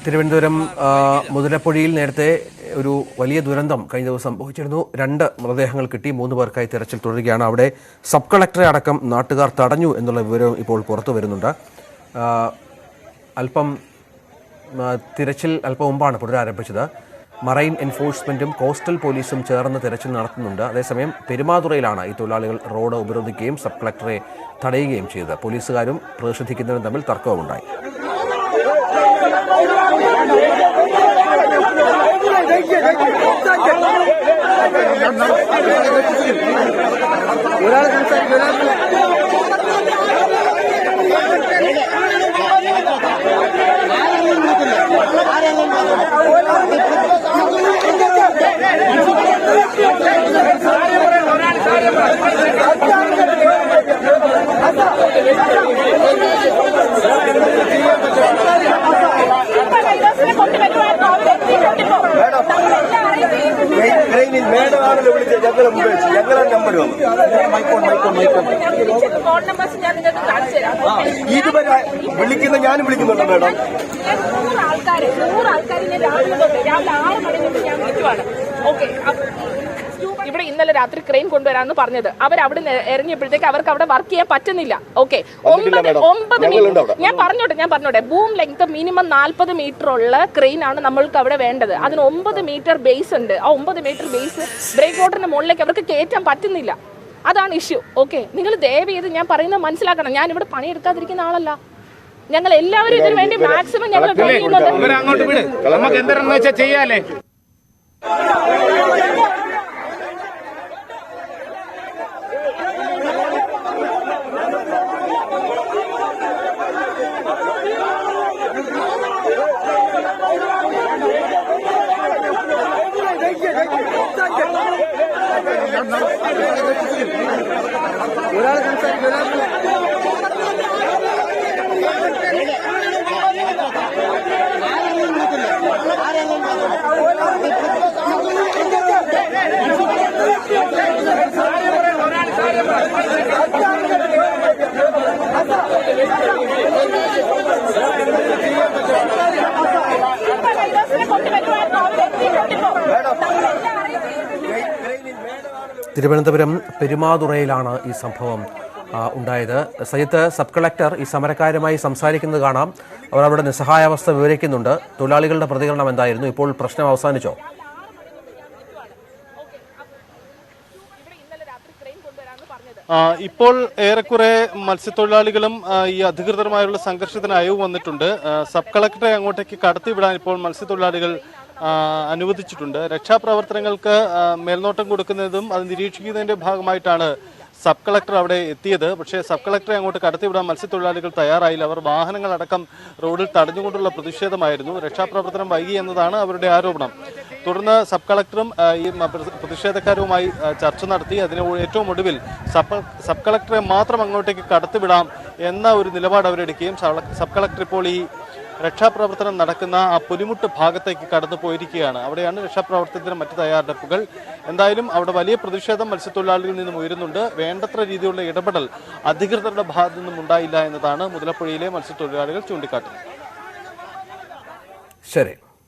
തിരുവനന്തപുരം മുതലപ്പുഴയിൽ നേരത്തെ ഒരു വലിയ ദുരന്തം കഴിഞ്ഞ ദിവസം സംഭവിച്ചിരുന്നു. 2 മൃതദേഹങ്ങൾ കിട്ടി. 3 പേർക്കായി തെരച്ചിൽ തുടരുകയാണ്. അവിടെ സബ് കളക്ടറെ അടക്കം നാട്ടുകാർ തടഞ്ഞു എന്നുള്ള വിവരം ഇപ്പോൾ പുറത്തു വരുന്നുണ്ട്. തിരച്ചിൽ അല്പം മുമ്പാണ് പുനരാരംഭിച്ചത്. മറൈൻ എൻഫോഴ്സ്മെന്റും കോസ്റ്റൽ പോലീസും ചേർന്ന് തെരച്ചിൽ നടത്തുന്നുണ്ട്. അതേസമയം പെരുമാതുറയിലാണ് ഈ തൊഴിലാളികൾ റോഡ് ഉപരോധിക്കുകയും സബ് കളക്ടറെ തടയുകയും ചെയ്തത്. പോലീസുകാരും പ്രതിഷേധിക്കുന്നവരും തമ്മിൽ തർക്കവുമുണ്ടായി. ഇതുവരെ വിളിക്കുന്ന ഞാനും വിളിക്കുന്നുണ്ട് മേഡം. 100 ആൾക്കാരിനെ രാവിലെ 6 മണി തൊട്ട് ഞാൻ വിളിക്കുവാണ്. ഓക്കെ, ഇവിടെ ഇന്നലെ രാത്രി ക്രെയിൻ കൊണ്ടുവരാമെന്ന് പറഞ്ഞത് അവരവിടെ ഇറങ്ങിയപ്പോഴത്തേക്ക് അവർക്ക് അവിടെ വർക്ക് ചെയ്യാൻ പറ്റുന്നില്ല. ഓക്കെ, 9 മീറ്റർ ഞാൻ പറഞ്ഞോട്ടെ ബൂം ലെങ്ത് മിനിമം 40 മീറ്റർ ഉള്ള ക്രെയിൻ ആണ് നമ്മൾക്ക് അവിടെ വേണ്ടത്. അതിന് 9 മീറ്റർ ബേസ് ഉണ്ട്. ആ 9 മീറ്റർ ബേസ് ബ്രേക്ക് വാട്ടറിന്റെ മുകളിലേക്ക് അവർക്ക് കയറ്റാൻ പറ്റുന്നില്ല. അതാണ് ഇഷ്യൂ. ഓക്കെ, നിങ്ങൾ ദയവ് ചെയ്ത് ഞാൻ പറയുന്നത് മനസ്സിലാക്കണം. ഞാൻ ഇവിടെ പണിയെടുക്കാതിരിക്കുന്ന ആളല്ല. ഞങ്ങൾ എല്ലാവരും ഇതിനു വേണ്ടി മാക്സിമം ഞങ്ങൾ ചെയ്യാലേ. തിരുവനന്തപുരം പെരുമാതുറയിലാണ് ഈ സംഭവം ഉണ്ടായത്. സയ്യിദ്, സബ് കളക്ടർ ഈ സമരക്കാരുമായി സംസാരിക്കുന്നത് കാണാം. അവർ അവരുടെ നിസ്സഹായാവസ്ഥ വിവരിക്കുന്നുണ്ട്. തൊഴിലാളികളുടെ പ്രതികരണം എന്തായിരുന്നു? ഇപ്പോൾ പ്രശ്നം അവസാനിച്ചോ? ഇപ്പോൾ ഏറെക്കുറെ മത്സ്യത്തൊഴിലാളികളും ഈ അധികൃതരുമായുള്ള സംഘർഷത്തിന് അയവ് വന്നിട്ടുണ്ട്. സബ് കളക്ടറെ അങ്ങോട്ടേക്ക് കടത്തിവിടാൻ ഇപ്പോൾ മത്സ്യത്തൊഴിലാളികൾ അനുവദിച്ചിട്ടുണ്ട്. രക്ഷാപ്രവർത്തനങ്ങൾക്ക് മേൽനോട്ടം കൊടുക്കുന്നതും അത് നിരീക്ഷിക്കുന്നതിന്റെ ഭാഗമായിട്ടാണ് സബ് കളക്ടർ അവിടെ എത്തിയത്. പക്ഷേ സബ് കളക്ടറെ അങ്ങോട്ട് കടത്തിവിടാൻ മത്സ്യത്തൊഴിലാളികൾ തയ്യാറായില്ല. അവർ വാഹനങ്ങളടക്കം റോഡിൽ തടഞ്ഞുകൊണ്ടുള്ള പ്രതിഷേധമായിരുന്നു. രക്ഷാപ്രവർത്തനം വൈകി എന്നതാണ് അവരുടെ ആരോപണം. തുടർന്ന് സബ് കളക്ടറും ഈ പ്രതിഷേധക്കാരുമായി ചർച്ച നടത്തി. അതിന് ഏറ്റവും ഒടുവിൽ സബ് കളക്ടറെ മാത്രം അങ്ങോട്ടേക്ക് കടത്തിവിടാം എന്ന ഒരു നിലപാട് അവരെടുക്കുകയും സബ് കളക്ടർ ഇപ്പോൾ ഈ രക്ഷാപ്രവർത്തനം നടക്കുന്ന ആ പുലിമുട്ട് ഭാഗത്തേക്ക് കടന്നു പോയിരിക്കുകയാണ്. അവിടെയാണ് രക്ഷാപ്രവർത്തനത്തിന് മറ്റ് തയ്യാറെടുപ്പുകൾ. എന്തായാലും അവിടെ വലിയ പ്രതിഷേധം മത്സ്യത്തൊഴിലാളികളിൽ നിന്നും ഉയരുന്നുണ്ട്. വേണ്ടത്ര രീതിയിലുള്ള ഇടപെടൽ അധികൃതരുടെ ഭാഗത്തു നിന്നും ഉണ്ടായില്ല എന്നതാണ് മുതലപ്പുഴയിലെ മത്സ്യത്തൊഴിലാളികൾ ചൂണ്ടിക്കാട്ടുന്നത്. ശരി.